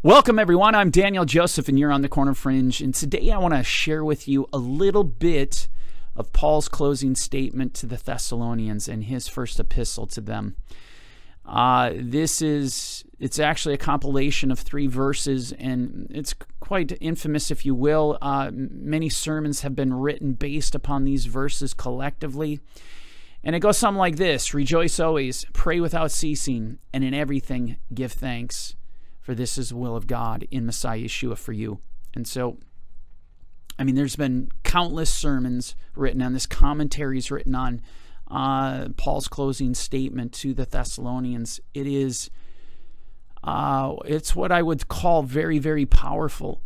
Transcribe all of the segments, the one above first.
Welcome, everyone. I'm Daniel Joseph, and you're on the Corner Fringe. And today I want to share with you a little bit of Paul's closing statement to the Thessalonians and his first epistle to them. It's actually a compilation of 3 verses, and it's quite infamous, if you will. Many sermons have been written based upon these verses collectively. And it goes something like this: Rejoice always, pray without ceasing, and in everything give thanks. For this is the will of God in Messiah Yeshua for you. And so, there's been countless sermons written on this, commentaries written on Paul's closing statement to the Thessalonians. It's what I would call very, very powerful,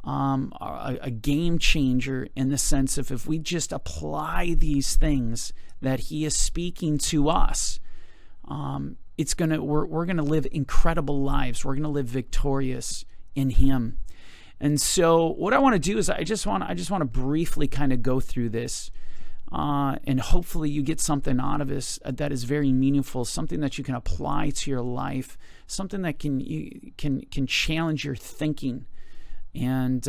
a game changer in the sense of if we just apply these things that he is speaking to us, we're gonna live incredible lives. We're gonna live victorious in him. And so what I want to do is I just want to briefly kind of go through this, and hopefully you get something out of this that is very meaningful, something that you can apply to your life, something that can challenge your thinking. And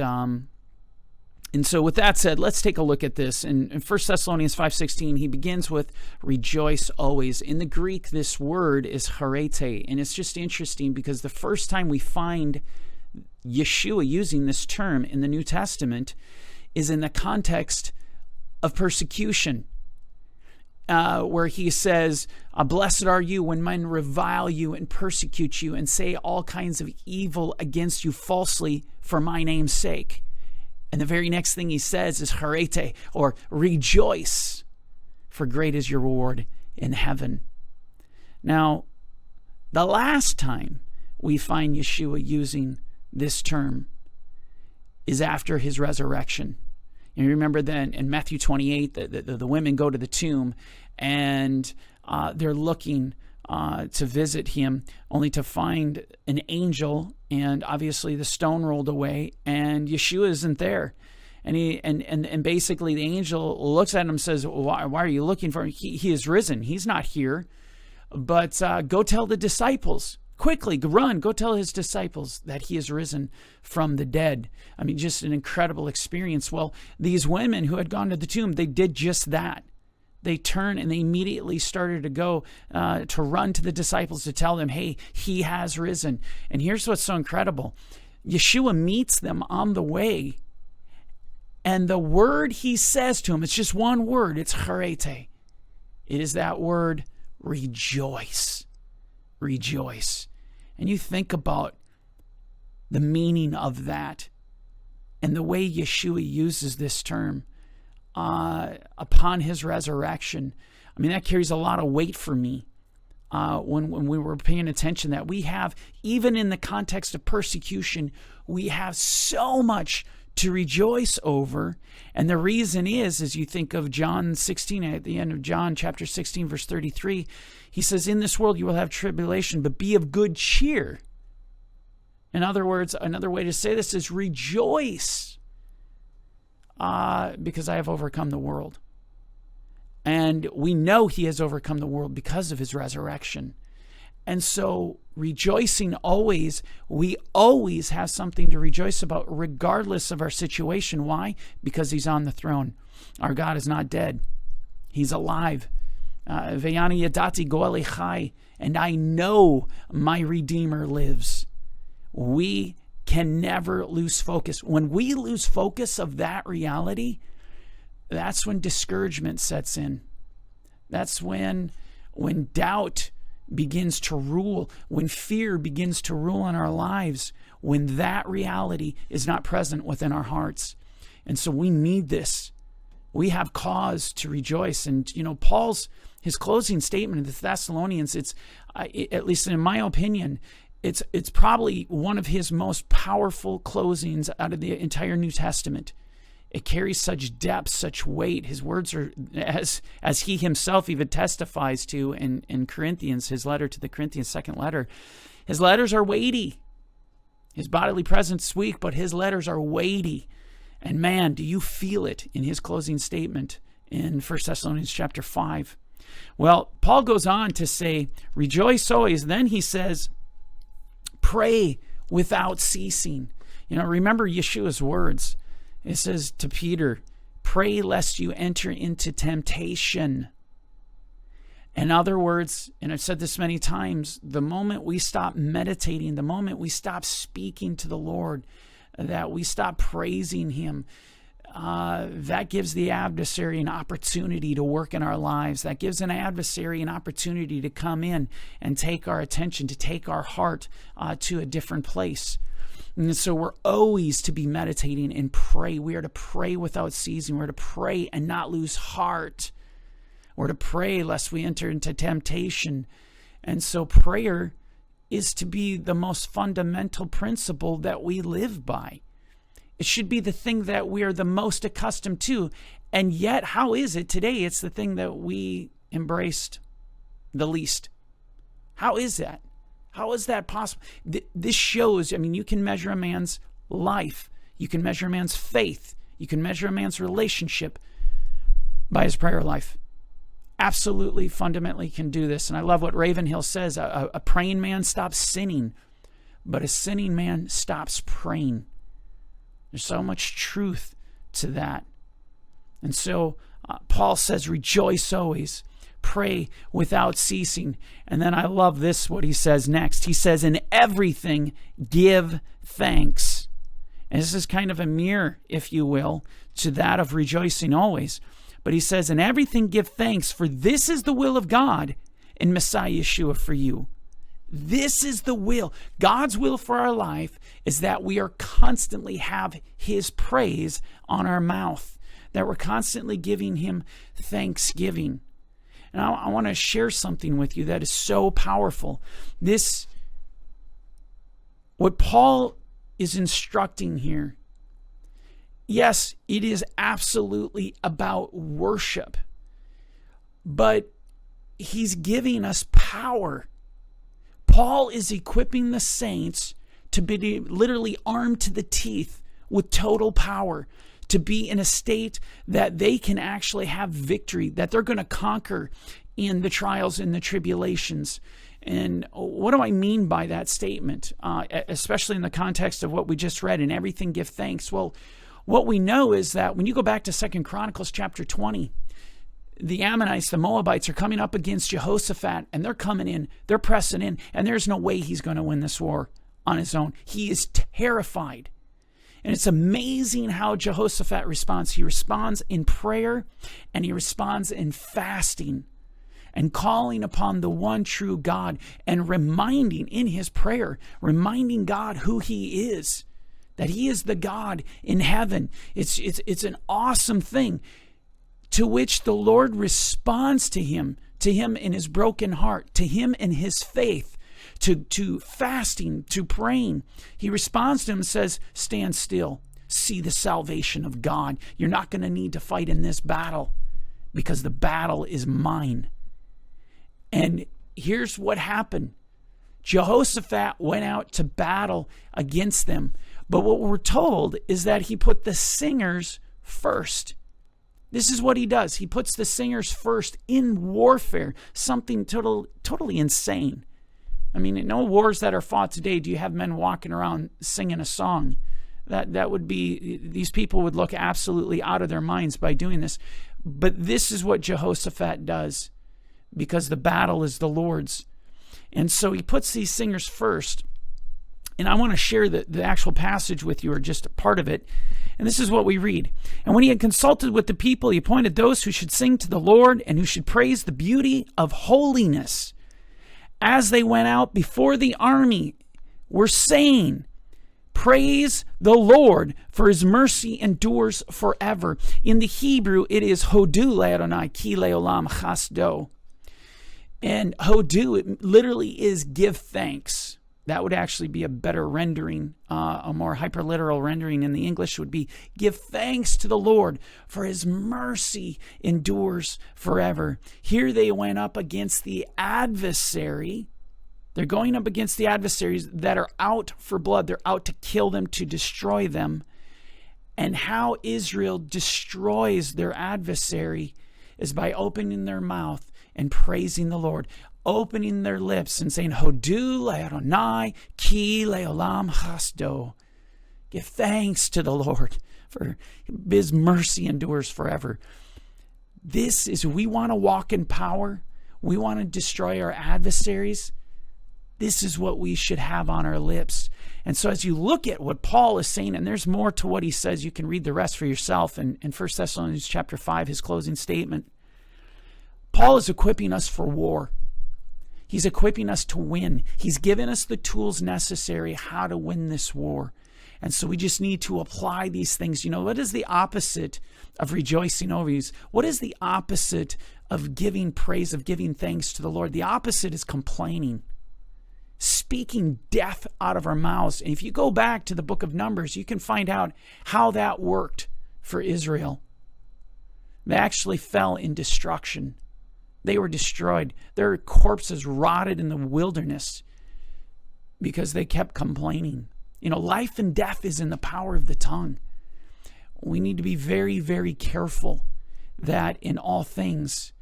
so with that said, let's take a look at this. In 1 Thessalonians 5:16, he begins with rejoice always. In the Greek, this word is charete, and it's just interesting because the first time we find Yeshua using this term in the New Testament is in the context of persecution, where he says, blessed are you when men revile you and persecute you and say all kinds of evil against you falsely for my name's sake. And the very next thing he says is charete, or rejoice, for great is your reward in heaven. Now, the last time we find Yeshua using this term is after his resurrection. You remember then in Matthew 28, the women go to the tomb and they're looking to visit him, only to find an angel, and obviously the stone rolled away, and Yeshua isn't there. And basically the angel looks at him and says, why are you looking for him? He is risen. He's not here. But go tell the disciples. Quickly, run, go tell his disciples that he is risen from the dead. Just an incredible experience. Well, these women who had gone to the tomb, they did just that. They turned and they immediately started to go to run to the disciples to tell them, hey, he has risen. And here's what's so incredible. Yeshua meets them on the way, and the word he says to them, it's just one word, it's charete. It is that word, rejoice. Rejoice. And you think about the meaning of that and the way Yeshua uses this term upon his resurrection. That carries a lot of weight for me when we were paying attention that we have, even in the context of persecution, we have so much to rejoice over. And the reason is, as you think of John 16, at the end of John chapter 16, verse 33, he says, in this world you will have tribulation, but be of good cheer. In other words, another way to say this is rejoice. Because I have overcome the world. And we know he has overcome the world because of his resurrection. And so rejoicing always, we always have something to rejoice about regardless of our situation. Why? Because he's on the throne. Our God is not dead. He's alive. Veyani yadati go'ele chai, and I know my Redeemer lives. We can never lose focus. When we lose focus of that reality, that's when discouragement sets in. That's when doubt begins to rule, when fear begins to rule in our lives, when that reality is not present within our hearts. And so we need this. We have cause to rejoice. And his closing statement of the Thessalonians, it's at least in my opinion, it's probably one of his most powerful closings out of the entire New Testament. It carries such depth, such weight. His words are, as he himself even testifies to in Corinthians, his letter to the Corinthians, second letter, his letters are weighty. His bodily presence is weak, but his letters are weighty. And man, do you feel it in his closing statement in 1 Thessalonians chapter 5. Well, Paul goes on to say, rejoice always. Then he says, pray without ceasing. Remember Yeshua's words. It says to Peter, pray lest you enter into temptation. In other words, and I've said this many times, the moment we stop meditating, the moment we stop speaking to the Lord, that we stop praising Him, that gives the adversary an opportunity to work in our lives. That gives an adversary an opportunity to come in and take our attention, to take our heart to a different place. And so we're always to be meditating and pray. We are to pray without ceasing. We're to pray and not lose heart. We're to pray lest we enter into temptation. And so prayer is to be the most fundamental principle that we live by. It should be the thing that we are the most accustomed to. And yet, how is it today? It's the thing that we embraced the least. How is that? How is that possible? This shows, you can measure a man's life. You can measure a man's faith. You can measure a man's relationship by his prayer life. Absolutely, fundamentally can do this. And I love what Ravenhill says. A praying man stops sinning, but a sinning man stops praying. There's so much truth to that. And so Paul says, rejoice always, pray without ceasing. And then I love this, what he says next. He says, in everything give thanks. And this is kind of a mirror, if you will, to that of rejoicing always. But he says, in everything give thanks, for this is the will of God in Messiah Yeshua for you. This is the will. God's will for our life is that we are constantly have His praise on our mouth, that we're constantly giving Him thanksgiving. And I want to share something with you that is so powerful. What Paul is instructing here, yes, it is absolutely about worship, but he's giving us power. Paul is equipping the saints to be literally armed to the teeth with total power, to be in a state that they can actually have victory, that they're going to conquer in the trials and the tribulations. And what do I mean by that statement, especially in the context of what we just read, in everything give thanks? Well, what we know is that when you go back to 2 Chronicles chapter 20, the Ammonites, the Moabites, are coming up against Jehoshaphat, and they're coming in, they're pressing in, and there's no way he's going to win this war on his own. He is terrified. And it's amazing how Jehoshaphat responds. He responds in prayer, and he responds in fasting, and calling upon the one true God, and reminding in his prayer, reminding God who He is, that He is the God in heaven. It's an awesome thing, to which the Lord responds to him in his broken heart, to him in his faith, to fasting, to praying. He responds to him and says, stand still, see the salvation of God. You're not going to need to fight in this battle, because the battle is mine. And here's what happened. Jehoshaphat went out to battle against them. But what we're told is that he put the singers first. This is what he does. He puts the singers first in warfare, something totally insane. In no wars that are fought today do you have men walking around singing a song. That would be, these people would look absolutely out of their minds by doing this. But this is what Jehoshaphat does, because the battle is the Lord's. And so he puts these singers first. And I want to share the actual passage with you, or just a part of it. And this is what we read. And when he had consulted with the people, he appointed those who should sing to the Lord and who should praise the beauty of holiness. As they went out before the army, were saying, praise the Lord, for His mercy endures forever. In the Hebrew, it is Hodu le'Adonai ki le'olam chasdo. And Hodu, it literally is give thanks. That would actually be a better rendering, a more hyperliteral rendering in the English would be, give thanks to the Lord, for His mercy endures forever. Here they went up against the adversary. They're going up against the adversaries that are out for blood. They're out to kill them, to destroy them. And how Israel destroys their adversary is by opening their mouth and praising the Lord. opening their lips and saying, Hodu le'Adonai ki le'olam chasdo. Give thanks to the Lord, for his mercy endures forever. This is, we want to walk in power. We want to destroy our adversaries. This is what we should have on our lips. And so as you look at what Paul is saying, and there's more to what he says, you can read the rest for yourself in 1 Thessalonians chapter 5, his closing statement. Paul is equipping us for war. He's equipping us to win. He's given us the tools necessary how to win this war. And so we just need to apply these things. You know, what is the opposite of rejoicing over you? What is the opposite of giving praise, of giving thanks to the Lord? The opposite is complaining, speaking death out of our mouths. And if you go back to the book of Numbers, you can find out how that worked for Israel. They actually fell in destruction. They were destroyed. Their corpses rotted in the wilderness because they kept complaining. You know, life and death is in the power of the tongue. We need to be very, very careful that in all things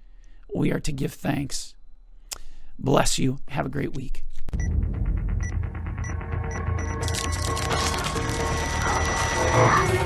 we are to give thanks. Bless you. Have a great week. Yeah.